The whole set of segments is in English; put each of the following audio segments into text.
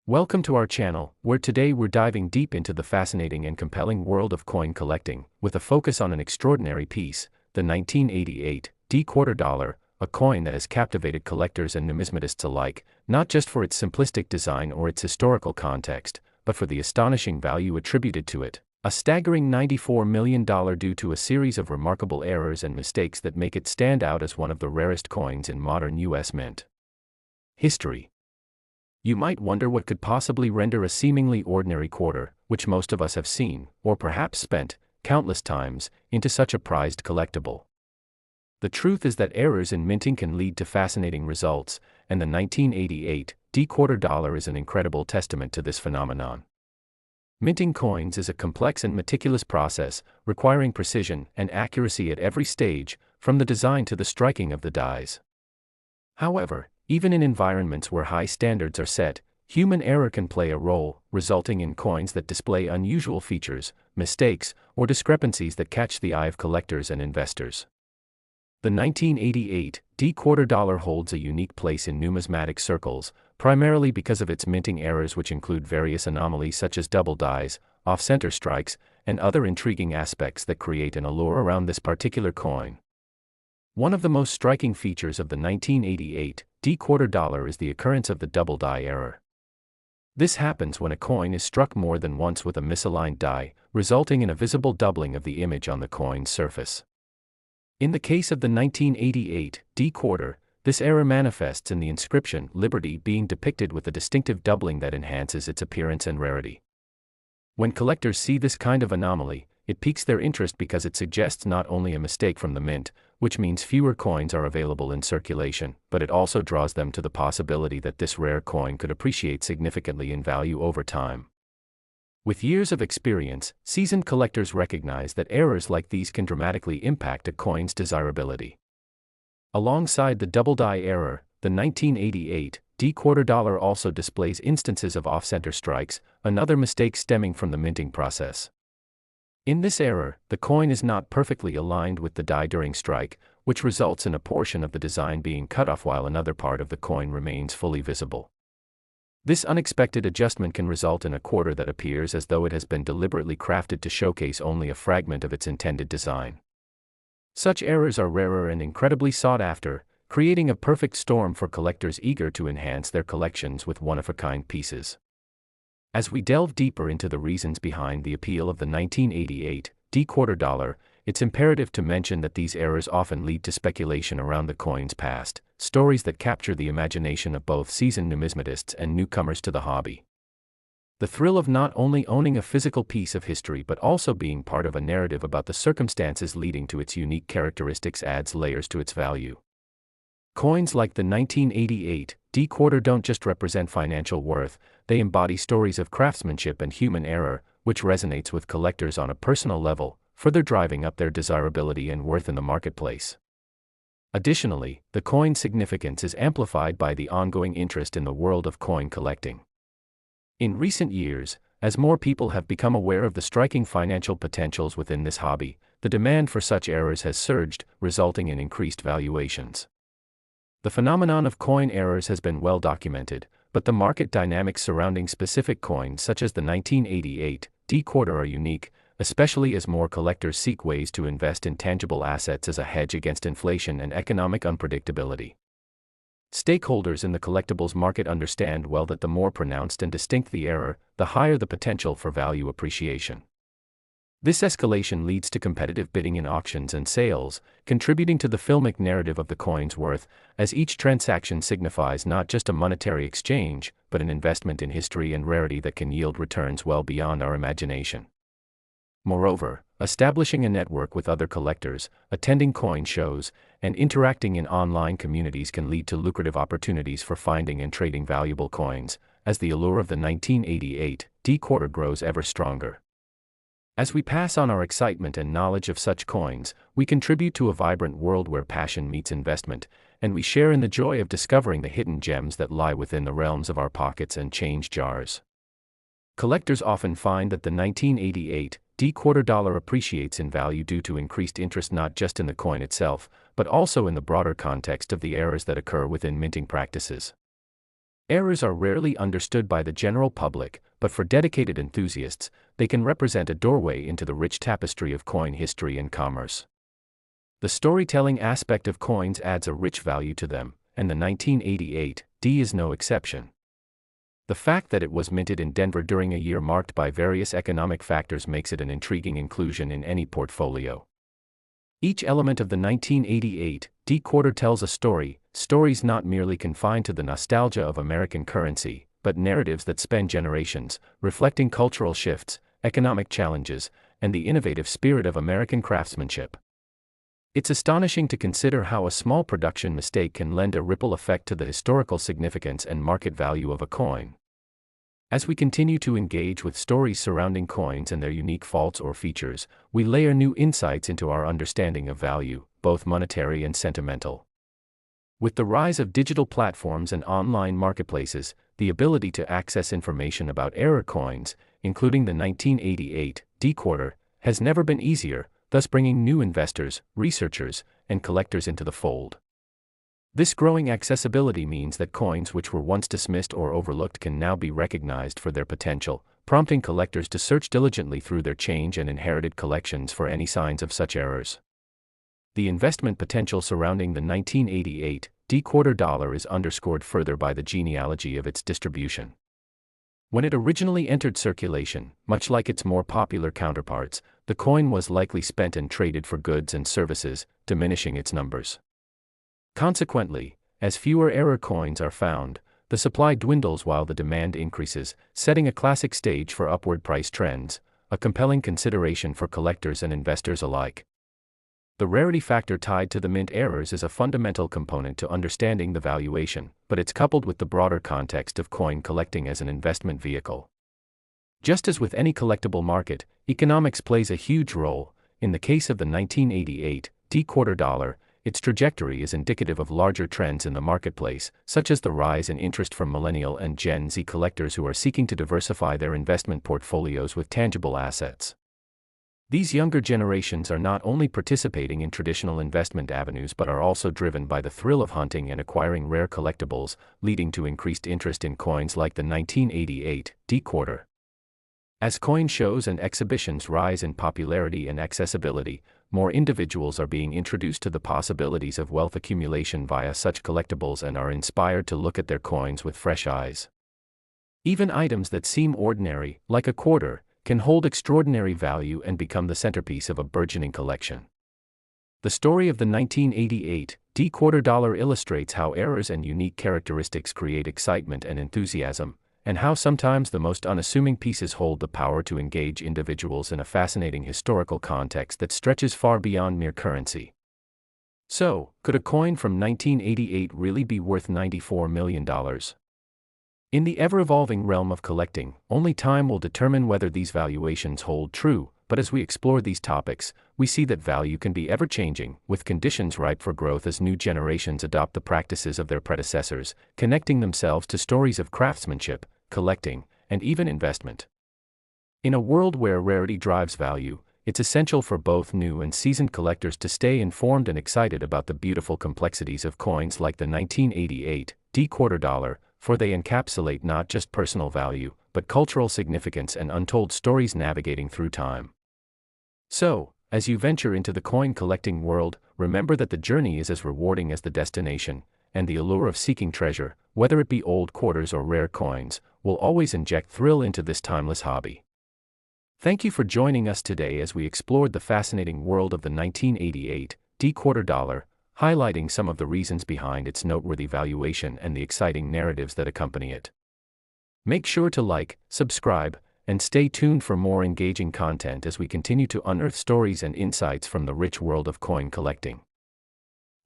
Welcome to our channel, where today we're diving deep into the fascinating and compelling world of coin collecting, with a focus on an extraordinary piece, the 1988 quarter dollar, a coin that has captivated collectors and numismatists alike, not just for its simplistic design or its historical context, but for the astonishing value attributed to it, a staggering $94 million due to a series of remarkable errors and mistakes that make it stand out as one of the rarest coins in modern U.S. mint history. You might wonder what could possibly render a seemingly ordinary quarter, which most of us have seen, or perhaps spent, countless times, into such a prized collectible. The truth is that errors in minting can lead to fascinating results, and the 1988 quarter dollar is an incredible testament to this phenomenon. Minting coins is a complex and meticulous process, requiring precision and accuracy at every stage, from the design to the striking of the dies. However, even in environments where high standards are set, human error can play a role, resulting in coins that display unusual features, mistakes, or discrepancies that catch the eye of collectors and investors. The 1988 quarter dollar holds a unique place in numismatic circles, primarily because of its minting errors, which include various anomalies such as double dies, off-center strikes, and other intriguing aspects that create an allure around this particular coin. One of the most striking features of the 1988 quarter dollar is the occurrence of the double die error. This happens when a coin is struck more than once with a misaligned die, resulting in a visible doubling of the image on the coin's surface. In the case of the 1988 quarter, this error manifests in the inscription "Liberty" being depicted with a distinctive doubling that enhances its appearance and rarity. When collectors see this kind of anomaly, it piques their interest because it suggests not only a mistake from the mint, which means fewer coins are available in circulation, but it also draws them to the possibility that this rare coin could appreciate significantly in value over time. With years of experience, seasoned collectors recognize that errors like these can dramatically impact a coin's desirability. Alongside the double die error, the 1988 quarter dollar also displays instances of off-center strikes, another mistake stemming from the minting process. In this error, the coin is not perfectly aligned with the die during strike, which results in a portion of the design being cut off while another part of the coin remains fully visible. This unexpected adjustment can result in a quarter that appears as though it has been deliberately crafted to showcase only a fragment of its intended design. Such errors are rarer and incredibly sought after, creating a perfect storm for collectors eager to enhance their collections with one-of-a-kind pieces. As we delve deeper into the reasons behind the appeal of the 1988 quarter dollar, it's imperative to mention that these errors often lead to speculation around the coin's past, stories that capture the imagination of both seasoned numismatists and newcomers to the hobby. The thrill of not only owning a physical piece of history but also being part of a narrative about the circumstances leading to its unique characteristics adds layers to its value. Coins like the 1988 quarter don't just represent financial worth, they embody stories of craftsmanship and human error, which resonates with collectors on a personal level, further driving up their desirability and worth in the marketplace. Additionally, the coin's significance is amplified by the ongoing interest in the world of coin collecting. In recent years, as more people have become aware of the striking financial potentials within this hobby, the demand for such errors has surged, resulting in increased valuations. The phenomenon of coin errors has been well documented, but the market dynamics surrounding specific coins such as the 1988 quarter are unique, especially as more collectors seek ways to invest in tangible assets as a hedge against inflation and economic unpredictability. Stakeholders in the collectibles market understand well that the more pronounced and distinct the error, the higher the potential for value appreciation. This escalation leads to competitive bidding in auctions and sales, contributing to the filmic narrative of the coin's worth, as each transaction signifies not just a monetary exchange, but an investment in history and rarity that can yield returns well beyond our imagination. Moreover, establishing a network with other collectors, attending coin shows, and interacting in online communities can lead to lucrative opportunities for finding and trading valuable coins, as the allure of the 1988 quarter grows ever stronger. As we pass on our excitement and knowledge of such coins, we contribute to a vibrant world where passion meets investment, and we share in the joy of discovering the hidden gems that lie within the realms of our pockets and change jars. Collectors often find that the 1988 quarter dollar appreciates in value due to increased interest not just in the coin itself, but also in the broader context of the errors that occur within minting practices. Errors are rarely understood by the general public, but for dedicated enthusiasts, they can represent a doorway into the rich tapestry of coin history and commerce. The storytelling aspect of coins adds a rich value to them, and the 1988 D is no exception. The fact that it was minted in Denver during a year marked by various economic factors makes it an intriguing inclusion in any portfolio. Each element of the 1988 D quarter tells a story, stories not merely confined to the nostalgia of American currency, but narratives that span generations, reflecting cultural shifts, economic challenges, and the innovative spirit of American craftsmanship. It's astonishing to consider how a small production mistake can lend a ripple effect to the historical significance and market value of a coin. As we continue to engage with stories surrounding coins and their unique faults or features, we layer new insights into our understanding of value, both monetary and sentimental. With the rise of digital platforms and online marketplaces, the ability to access information about error coins, including the 1988 D quarter, has never been easier, thus bringing new investors, researchers, and collectors into the fold. This growing accessibility means that coins which were once dismissed or overlooked can now be recognized for their potential, prompting collectors to search diligently through their change and inherited collections for any signs of such errors. The investment potential surrounding the 1988 D quarter dollar is underscored further by the genealogy of its distribution. When it originally entered circulation, much like its more popular counterparts, the coin was likely spent and traded for goods and services, diminishing its numbers. Consequently, as fewer error coins are found, the supply dwindles while the demand increases, setting a classic stage for upward price trends, a compelling consideration for collectors and investors alike. The rarity factor tied to the mint errors is a fundamental component to understanding the valuation, but it's coupled with the broader context of coin collecting as an investment vehicle. Just as with any collectible market, economics plays a huge role. In the case of the 1988 D quarter dollar, its trajectory is indicative of larger trends in the marketplace, such as the rise in interest from millennial and Gen Z collectors who are seeking to diversify their investment portfolios with tangible assets. These younger generations are not only participating in traditional investment avenues but are also driven by the thrill of hunting and acquiring rare collectibles, leading to increased interest in coins like the 1988 D quarter. As coin shows and exhibitions rise in popularity and accessibility, more individuals are being introduced to the possibilities of wealth accumulation via such collectibles and are inspired to look at their coins with fresh eyes. Even items that seem ordinary, like a quarter, can hold extraordinary value and become the centerpiece of a burgeoning collection. The story of the 1988 D quarter dollar illustrates how errors and unique characteristics create excitement and enthusiasm, and how sometimes the most unassuming pieces hold the power to engage individuals in a fascinating historical context that stretches far beyond mere currency. So, could a coin from 1988 really be worth $94 million? In the ever-evolving realm of collecting, only time will determine whether these valuations hold true, but as we explore these topics, we see that value can be ever-changing, with conditions ripe for growth as new generations adopt the practices of their predecessors, connecting themselves to stories of craftsmanship, collecting, and even investment. In a world where rarity drives value, it's essential for both new and seasoned collectors to stay informed and excited about the beautiful complexities of coins like the 1988 D quarter dollar, for they encapsulate not just personal value, but cultural significance and untold stories navigating through time. So, as you venture into the coin collecting world, remember that the journey is as rewarding as the destination, and the allure of seeking treasure, whether it be old quarters or rare coins, will always inject thrill into this timeless hobby. Thank you for joining us today as we explored the fascinating world of the 1988 D quarter dollar, highlighting some of the reasons behind its noteworthy valuation and the exciting narratives that accompany it. Make sure to like, subscribe, and stay tuned for more engaging content as we continue to unearth stories and insights from the rich world of coin collecting.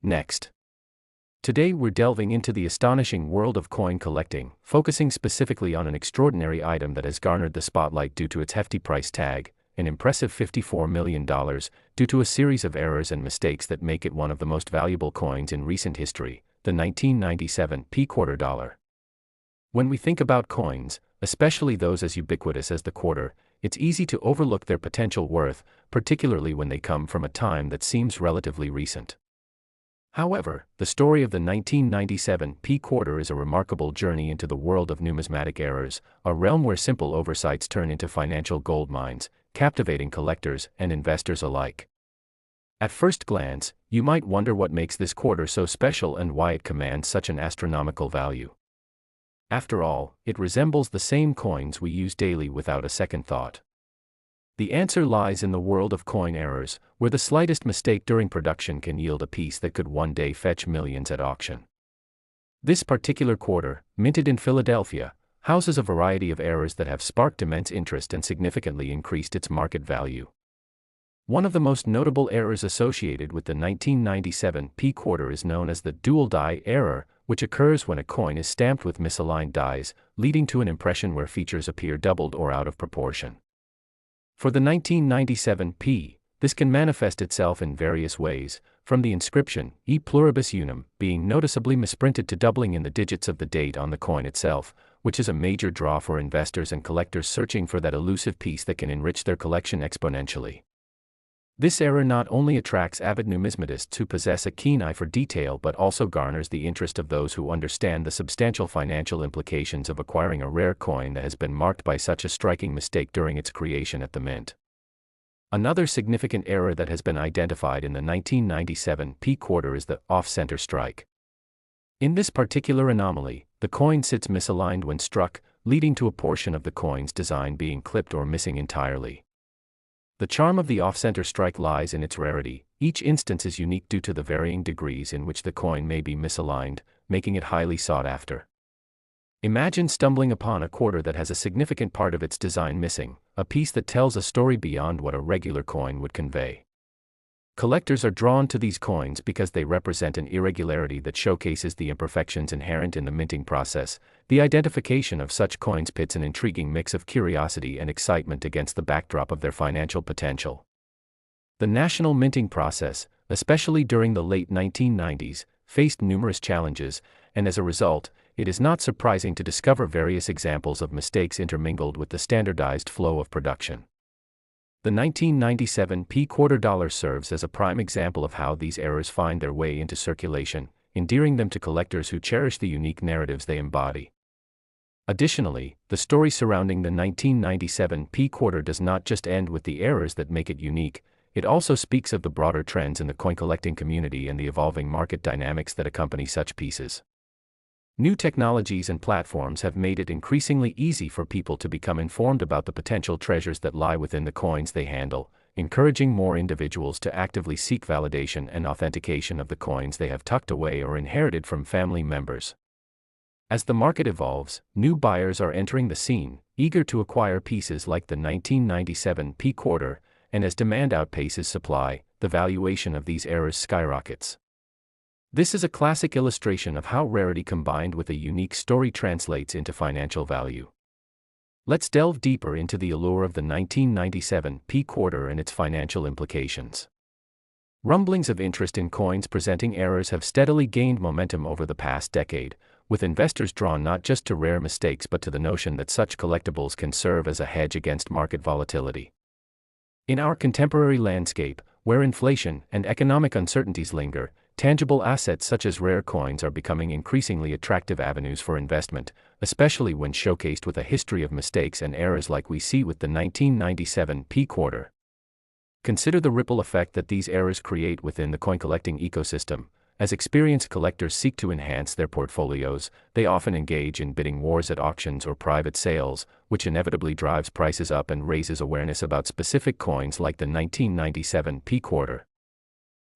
Next. Today we're delving into the astonishing world of coin collecting, focusing specifically on an extraordinary item that has garnered the spotlight due to its hefty price tag, an impressive $54 million, due to a series of errors and mistakes that make it one of the most valuable coins in recent history, the 1997 P quarter dollar. When we think about coins, especially those as ubiquitous as the quarter, it's easy to overlook their potential worth, particularly when they come from a time that seems relatively recent. However, the story of the 1997 P quarter is a remarkable journey into the world of numismatic errors, a realm where simple oversights turn into financial gold mines, captivating collectors and investors alike. At first glance, you might wonder what makes this quarter so special and why it commands such an astronomical value. After all, it resembles the same coins we use daily without a second thought. The answer lies in the world of coin errors, where the slightest mistake during production can yield a piece that could one day fetch millions at auction. This particular quarter, minted in Philadelphia, houses a variety of errors that have sparked immense interest and significantly increased its market value. One of the most notable errors associated with the 1997 P quarter is known as the dual die error, which occurs when a coin is stamped with misaligned dies, leading to an impression where features appear doubled or out of proportion. For the 1997 P, this can manifest itself in various ways, from the inscription, E pluribus unum, being noticeably misprinted to doubling in the digits of the date on the coin itself, which is a major draw for investors and collectors searching for that elusive piece that can enrich their collection exponentially. This error not only attracts avid numismatists who possess a keen eye for detail but also garners the interest of those who understand the substantial financial implications of acquiring a rare coin that has been marked by such a striking mistake during its creation at the mint. Another significant error that has been identified in the 1997 P quarter is the off-center strike. In this particular anomaly, the coin sits misaligned when struck, leading to a portion of the coin's design being clipped or missing entirely. The charm of the off-center strike lies in its rarity. Each instance is unique due to the varying degrees in which the coin may be misaligned, making it highly sought after. Imagine stumbling upon a quarter that has a significant part of its design missing, a piece that tells a story beyond what a regular coin would convey. Collectors are drawn to these coins because they represent an irregularity that showcases the imperfections inherent in the minting process. The identification of such coins pits an intriguing mix of curiosity and excitement against the backdrop of their financial potential. The national minting process, especially during the late 1990s, faced numerous challenges, and as a result, it is not surprising to discover various examples of mistakes intermingled with the standardized flow of production. The 1997 P quarter dollar serves as a prime example of how these errors find their way into circulation, endearing them to collectors who cherish the unique narratives they embody. Additionally, the story surrounding the 1997 P quarter does not just end with the errors that make it unique, it also speaks of the broader trends in the coin collecting community and the evolving market dynamics that accompany such pieces. New technologies and platforms have made it increasingly easy for people to become informed about the potential treasures that lie within the coins they handle, encouraging more individuals to actively seek validation and authentication of the coins they have tucked away or inherited from family members. As the market evolves, new buyers are entering the scene, eager to acquire pieces like the 1997 P quarter, and as demand outpaces supply, the valuation of these errors skyrockets. This is a classic illustration of how rarity combined with a unique story translates into financial value. Let's delve deeper into the allure of the 1997 P quarter and its financial implications. Rumblings of interest in coins presenting errors have steadily gained momentum over the past decade, with investors drawn not just to rare mistakes but to the notion that such collectibles can serve as a hedge against market volatility. In our contemporary landscape, where inflation and economic uncertainties linger, tangible assets such as rare coins are becoming increasingly attractive avenues for investment, especially when showcased with a history of mistakes and errors like we see with the 1997 P quarter. Consider the ripple effect that these errors create within the coin collecting ecosystem. As experienced collectors seek to enhance their portfolios, they often engage in bidding wars at auctions or private sales, which inevitably drives prices up and raises awareness about specific coins like the 1997 P quarter.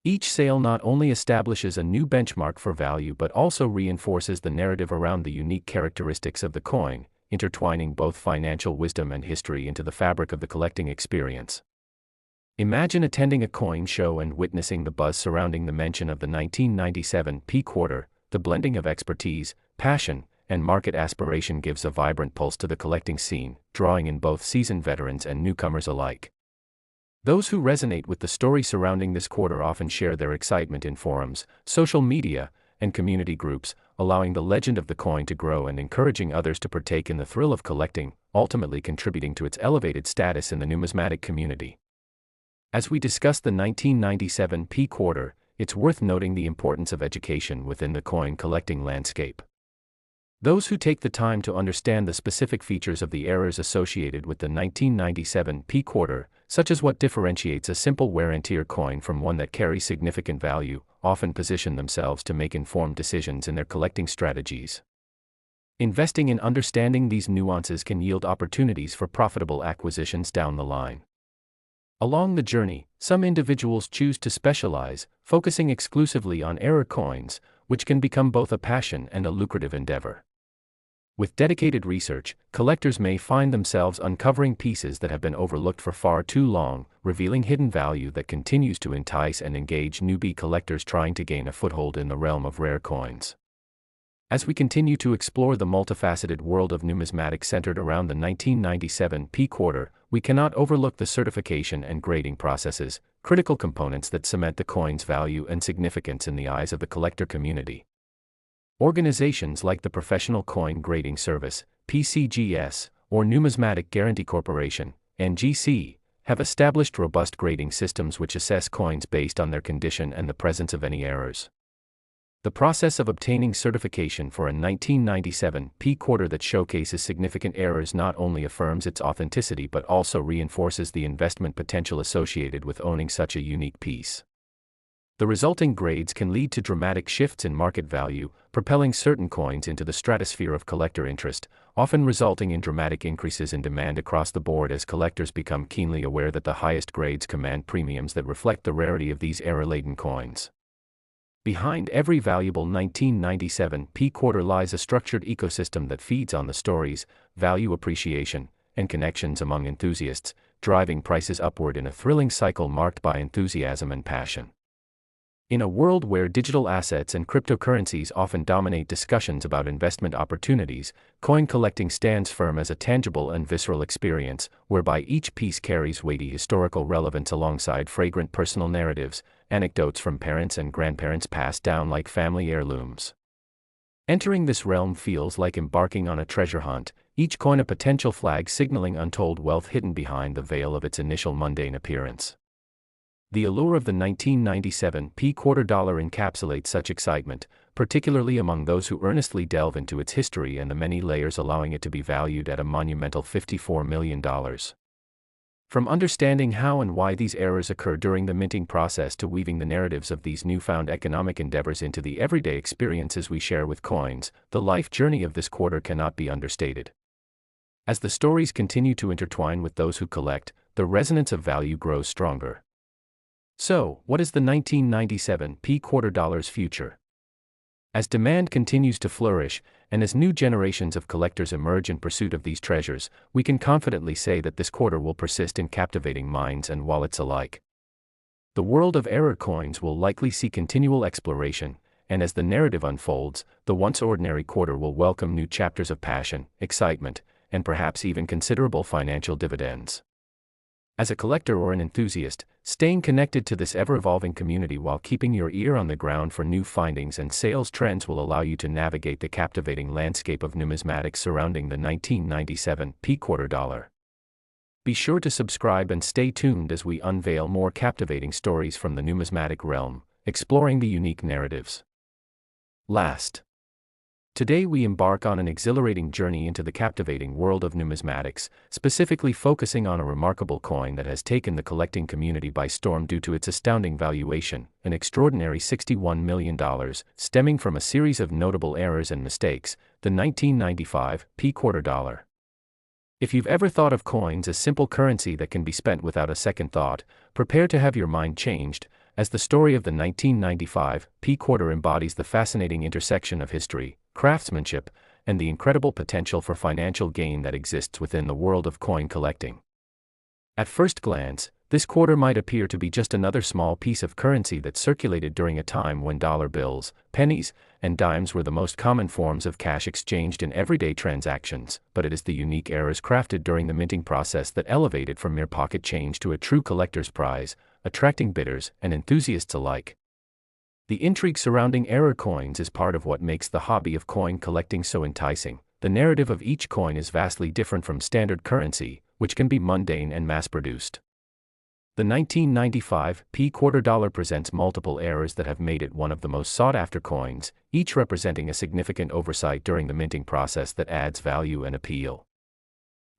Each sale not only establishes a new benchmark for value but also reinforces the narrative around the unique characteristics of the coin, intertwining both financial wisdom and history into the fabric of the collecting experience. Imagine attending a coin show and witnessing the buzz surrounding the mention of the 1997 P quarter. The blending of expertise, passion, and market aspiration gives a vibrant pulse to the collecting scene, drawing in both seasoned veterans and newcomers alike. Those who resonate with the story surrounding this quarter often share their excitement in forums, social media, and community groups, allowing the legend of the coin to grow and encouraging others to partake in the thrill of collecting, ultimately contributing to its elevated status in the numismatic community. As we discuss the 1997 P quarter, it's worth noting the importance of education within the coin collecting landscape. Those who take the time to understand the specific features of the errors associated with the 1997 P quarter, such as what differentiates a simple wear and tear coin from one that carries significant value, often position themselves to make informed decisions in their collecting strategies. Investing in understanding these nuances can yield opportunities for profitable acquisitions down the line. Along the journey, some individuals choose to specialize, focusing exclusively on error coins, which can become both a passion and a lucrative endeavor. With dedicated research, collectors may find themselves uncovering pieces that have been overlooked for far too long, revealing hidden value that continues to entice and engage newbie collectors trying to gain a foothold in the realm of rare coins. As we continue to explore the multifaceted world of numismatics centered around the 1997 P quarter, we cannot overlook the certification and grading processes, critical components that cement the coin's value and significance in the eyes of the collector community. Organizations like the Professional Coin Grading Service, PCGS, or Numismatic Guarantee Corporation, NGC, have established robust grading systems which assess coins based on their condition and the presence of any errors. The process of obtaining certification for a 1997 P quarter that showcases significant errors not only affirms its authenticity but also reinforces the investment potential associated with owning such a unique piece. The resulting grades can lead to dramatic shifts in market value, propelling certain coins into the stratosphere of collector interest, often resulting in dramatic increases in demand across the board as collectors become keenly aware that the highest grades command premiums that reflect the rarity of these error-laden coins. Behind every valuable 1997 P quarter lies a structured ecosystem that feeds on the stories, value appreciation, and connections among enthusiasts, driving prices upward in a thrilling cycle marked by enthusiasm and passion. In a world where digital assets and cryptocurrencies often dominate discussions about investment opportunities, coin collecting stands firm as a tangible and visceral experience, whereby each piece carries weighty historical relevance alongside fragrant personal narratives, anecdotes from parents and grandparents passed down like family heirlooms. Entering this realm feels like embarking on a treasure hunt, each coin a potential flag signaling untold wealth hidden behind the veil of its initial mundane appearance. The allure of the 1997 P quarter dollar encapsulates such excitement, particularly among those who earnestly delve into its history and the many layers allowing it to be valued at a monumental $54 million. From understanding how and why these errors occur during the minting process to weaving the narratives of these newfound economic endeavors into the everyday experiences we share with coins, the life journey of this quarter cannot be understated. As the stories continue to intertwine with those who collect, the resonance of value grows stronger. So, what is the 1997 P quarter dollar's future? As demand continues to flourish, and as new generations of collectors emerge in pursuit of these treasures, we can confidently say that this quarter will persist in captivating minds and wallets alike. The world of error coins will likely see continual exploration, and as the narrative unfolds, the once ordinary quarter will welcome new chapters of passion, excitement, and perhaps even considerable financial dividends. As a collector or an enthusiast, staying connected to this ever-evolving community while keeping your ear on the ground for new findings and sales trends will allow you to navigate the captivating landscape of numismatics surrounding the 1997 P quarter dollar. Be sure to subscribe and stay tuned as we unveil more captivating stories from the numismatic realm, exploring the unique narratives. Today we embark on an exhilarating journey into the captivating world of numismatics, specifically focusing on a remarkable coin that has taken the collecting community by storm due to its astounding valuation, an extraordinary $61 million, stemming from a series of notable errors and mistakes, the 1995 P quarter dollar. If you've ever thought of coins as simple currency that can be spent without a second thought, prepare to have your mind changed, as the story of the 1995 P quarter embodies the fascinating intersection of history, craftsmanship, and the incredible potential for financial gain that exists within the world of coin collecting. At first glance, this quarter might appear to be just another small piece of currency that circulated during a time when dollar bills, pennies, and dimes were the most common forms of cash exchanged in everyday transactions, but it is the unique errors crafted during the minting process that elevate it from mere pocket change to a true collector's prize, attracting bidders and enthusiasts alike. The intrigue surrounding error coins is part of what makes the hobby of coin collecting so enticing. The narrative of each coin is vastly different from standard currency, which can be mundane and mass-produced. The 1995 P quarter dollar presents multiple errors that have made it one of the most sought-after coins, each representing a significant oversight during the minting process that adds value and appeal.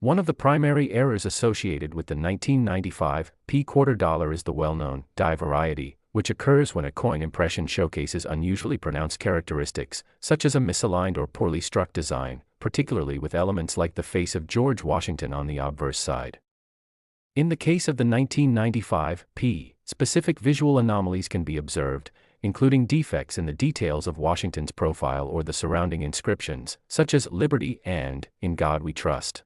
One of the primary errors associated with the 1995 P quarter dollar is the well-known die variety, which occurs when a coin impression showcases unusually pronounced characteristics, such as a misaligned or poorly struck design, particularly with elements like the face of George Washington on the obverse side. In the case of the 1995 P, specific visual anomalies can be observed, including defects in the details of Washington's profile or the surrounding inscriptions, such as "Liberty" and "In God We Trust."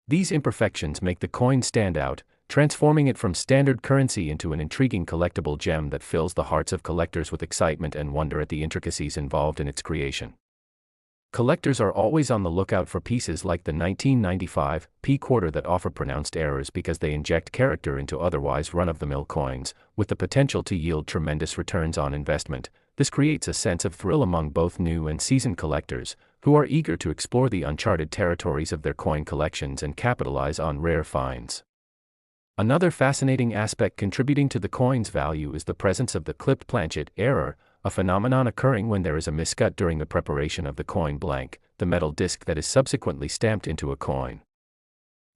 These imperfections make the coin stand out, transforming it from standard currency into an intriguing collectible gem that fills the hearts of collectors with excitement and wonder at the intricacies involved in its creation. Collectors are always on the lookout for pieces like the 1995 P quarter that offer pronounced errors because they inject character into otherwise run-of-the-mill coins, with the potential to yield tremendous returns on investment. This creates a sense of thrill among both new and seasoned collectors, who are eager to explore the uncharted territories of their coin collections and capitalize on rare finds. Another fascinating aspect contributing to the coin's value is the presence of the clipped planchet error, a phenomenon occurring when there is a miscut during the preparation of the coin blank, the metal disc that is subsequently stamped into a coin.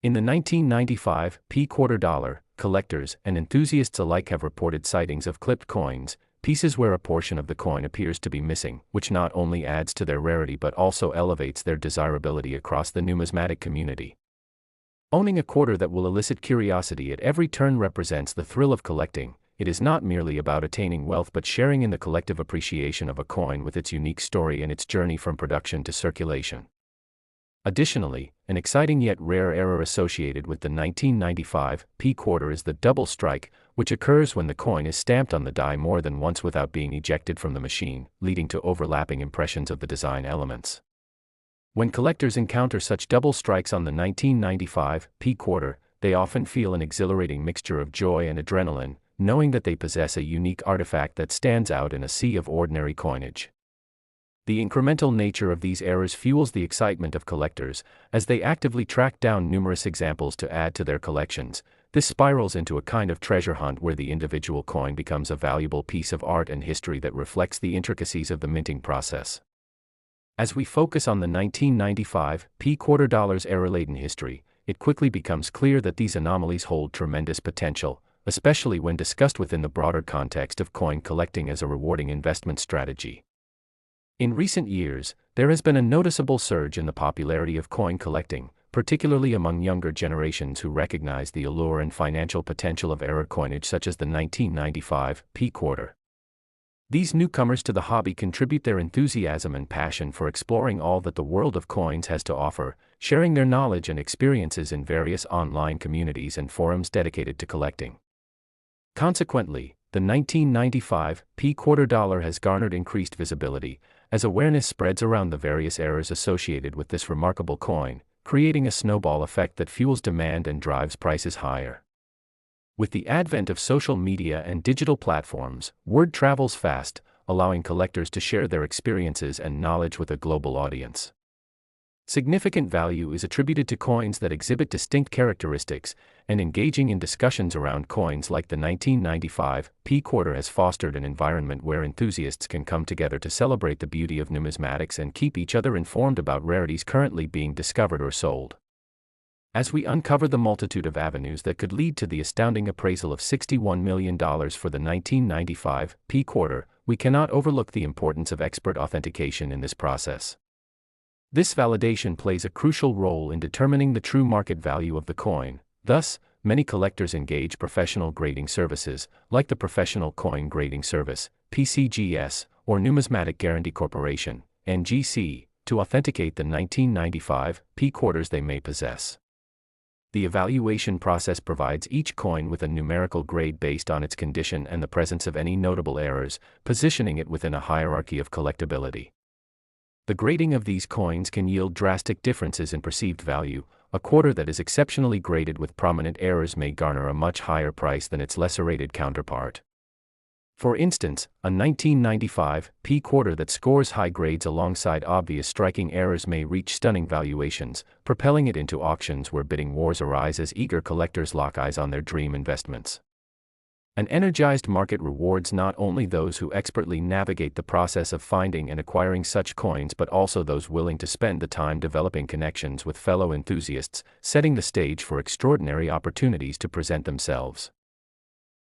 In the 1995 P quarter dollar, collectors and enthusiasts alike have reported sightings of clipped coins, pieces where a portion of the coin appears to be missing, which not only adds to their rarity but also elevates their desirability across the numismatic community. Owning a quarter that will elicit curiosity at every turn represents the thrill of collecting. It is not merely about attaining wealth but sharing in the collective appreciation of a coin with its unique story and its journey from production to circulation. Additionally, an exciting yet rare error associated with the 1995 P quarter is the double strike, which occurs when the coin is stamped on the die more than once without being ejected from the machine, leading to overlapping impressions of the design elements. When collectors encounter such double strikes on the 1995 P quarter, they often feel an exhilarating mixture of joy and adrenaline, knowing that they possess a unique artifact that stands out in a sea of ordinary coinage. The incremental nature of these errors fuels the excitement of collectors, as they actively track down numerous examples to add to their collections. This spirals into a kind of treasure hunt where the individual coin becomes a valuable piece of art and history that reflects the intricacies of the minting process. As we focus on the 1995 P quarter dollar's error-laden history, it quickly becomes clear that these anomalies hold tremendous potential, especially when discussed within the broader context of coin collecting as a rewarding investment strategy. In recent years, there has been a noticeable surge in the popularity of coin collecting, particularly among younger generations who recognize the allure and financial potential of error coinage such as the 1995 P quarter. These newcomers to the hobby contribute their enthusiasm and passion for exploring all that the world of coins has to offer, sharing their knowledge and experiences in various online communities and forums dedicated to collecting. Consequently, the 1995 P quarter dollar has garnered increased visibility, as awareness spreads around the various errors associated with this remarkable coin, creating a snowball effect that fuels demand and drives prices higher. With the advent of social media and digital platforms, word travels fast, allowing collectors to share their experiences and knowledge with a global audience. Significant value is attributed to coins that exhibit distinct characteristics, and engaging in discussions around coins like the 1995 P quarter has fostered an environment where enthusiasts can come together to celebrate the beauty of numismatics and keep each other informed about rarities currently being discovered or sold. As we uncover the multitude of avenues that could lead to the astounding appraisal of $61 million for the 1995 P quarter, we cannot overlook the importance of expert authentication in this process. This validation plays a crucial role in determining the true market value of the coin. Thus, many collectors engage professional grading services, like the Professional Coin Grading Service, PCGS, or Numismatic Guarantee Corporation, NGC, to authenticate the 1995 P quarters they may possess. The evaluation process provides each coin with a numerical grade based on its condition and the presence of any notable errors, positioning it within a hierarchy of collectability. The grading of these coins can yield drastic differences in perceived value. A quarter that is exceptionally graded with prominent errors may garner a much higher price than its lesser-rated counterpart. For instance, a 1995 P quarter that scores high grades alongside obvious striking errors may reach stunning valuations, propelling it into auctions where bidding wars arise as eager collectors lock eyes on their dream investments. An energized market rewards not only those who expertly navigate the process of finding and acquiring such coins but also those willing to spend the time developing connections with fellow enthusiasts, setting the stage for extraordinary opportunities to present themselves.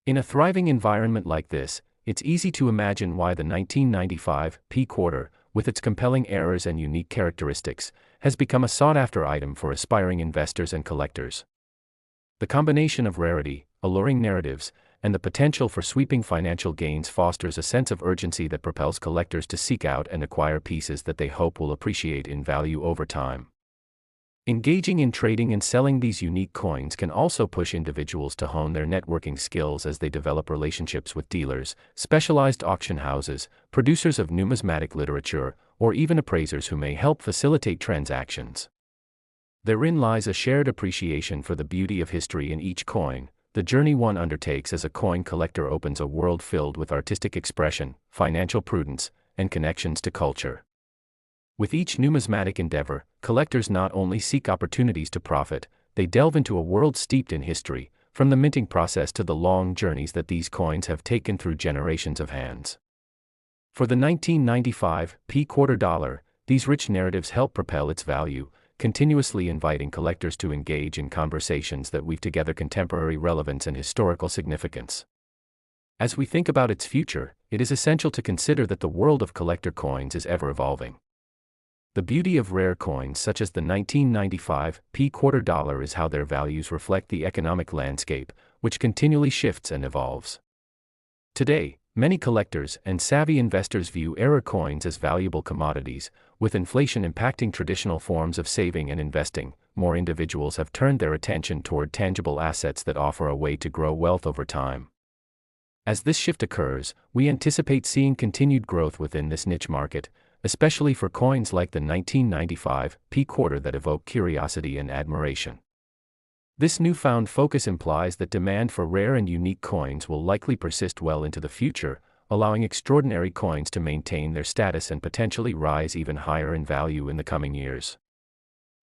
In a thriving environment like this, it's easy to imagine why the 1995 P quarter, with its compelling errors and unique characteristics, has become a sought-after item for aspiring investors and collectors. The combination of rarity, alluring narratives, and the potential for sweeping financial gains fosters a sense of urgency that propels collectors to seek out and acquire pieces that they hope will appreciate in value over time. Engaging in trading and selling these unique coins can also push individuals to hone their networking skills as they develop relationships with dealers, specialized auction houses, producers of numismatic literature, or even appraisers who may help facilitate transactions. Therein lies a shared appreciation for the beauty of history in each coin. The journey one undertakes as a coin collector opens a world filled with artistic expression, financial prudence, and connections to culture. With each numismatic endeavor, collectors not only seek opportunities to profit, they delve into a world steeped in history, from the minting process to the long journeys that these coins have taken through generations of hands. For the 1995 P quarter dollar, these rich narratives help propel its value, continuously inviting collectors to engage in conversations that weave together contemporary relevance and historical significance. As we think about its future, it is essential to consider that the world of collector coins is ever evolving. The beauty of rare coins such as the 1995 P quarter dollar is how their values reflect the economic landscape, which continually shifts and evolves. Today, many collectors and savvy investors view error coins as valuable commodities. With inflation impacting traditional forms of saving and investing, more individuals have turned their attention toward tangible assets that offer a way to grow wealth over time. As this shift occurs, we anticipate seeing continued growth within this niche market, especially for coins like the 1995 P quarter that evoke curiosity and admiration. This newfound focus implies that demand for rare and unique coins will likely persist well into the future, allowing extraordinary coins to maintain their status and potentially rise even higher in value in the coming years.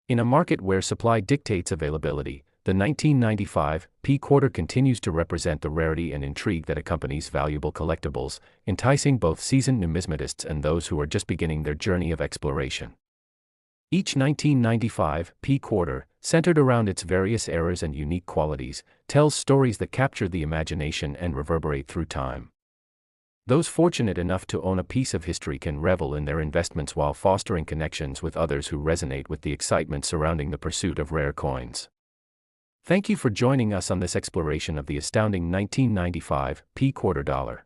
In a market where supply dictates availability, the 1995 P quarter continues to represent the rarity and intrigue that accompanies valuable collectibles, enticing both seasoned numismatists and those who are just beginning their journey of exploration. Each 1995 P quarter, centered around its various eras and unique qualities, tells stories that capture the imagination and reverberate through time. Those fortunate enough to own a piece of history can revel in their investments while fostering connections with others who resonate with the excitement surrounding the pursuit of rare coins. Thank you for joining us on this exploration of the astounding 1995 P quarter dollar.